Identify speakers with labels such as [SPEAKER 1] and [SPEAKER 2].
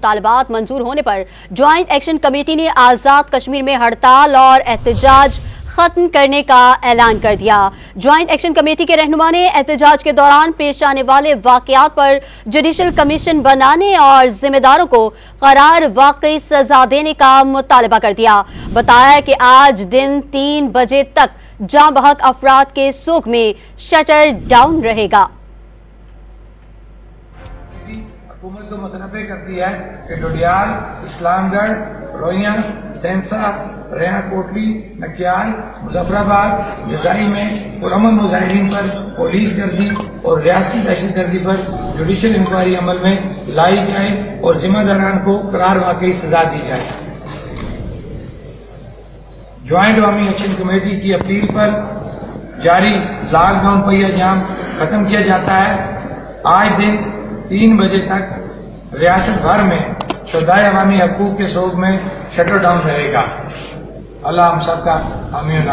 [SPEAKER 1] मुतालबात मंजूर होने पर ज्वाइंट एक्शन कमेटी ने आज़ाद कश्मीर में हड़ताल और एहतजाज खत्म करने का ऐलान कर दिया। ज्वाइंट एक्शन कमेटी के रहनुमा ने एहतजाज के दौरान पेश आने वाले वाकयात पर जुडिशल कमीशन बनाने और जिम्मेदारों को करार वाकई सजा देने का मुतालबा कर दिया। बताया कि आज दिन 3 बजे तक जाँ बहक अफराद के सूख में शटर डाउन रहेगा।
[SPEAKER 2] हुकूमत को मुतनबे करती है कि डोडियाल, इस्लामगढ़, रोहिया, सेंसा, रेहा कोटली, नकियाल, मुजफ्फराबाद, जजाई में पुरअमन मुजाहिरीन पर पुलिस गर्दी और रियासती दहशतगर्दी पर जुडिशल इंक्वायरी अमल में लाई जाए और जिम्मेदारान को करार वाकई सजा दी जाए। ज्वाइंट अवामी एक्शन कमेटी की अपील पर जारी लॉकडाउन पहिया जाम खत्म किया जाता है। आज दिन 3 बजे तक रियासत भर में शुदाए अवामी हकूक के शोक में शटर डाउन रहेगा। अल्लाह हम सबका आमीन।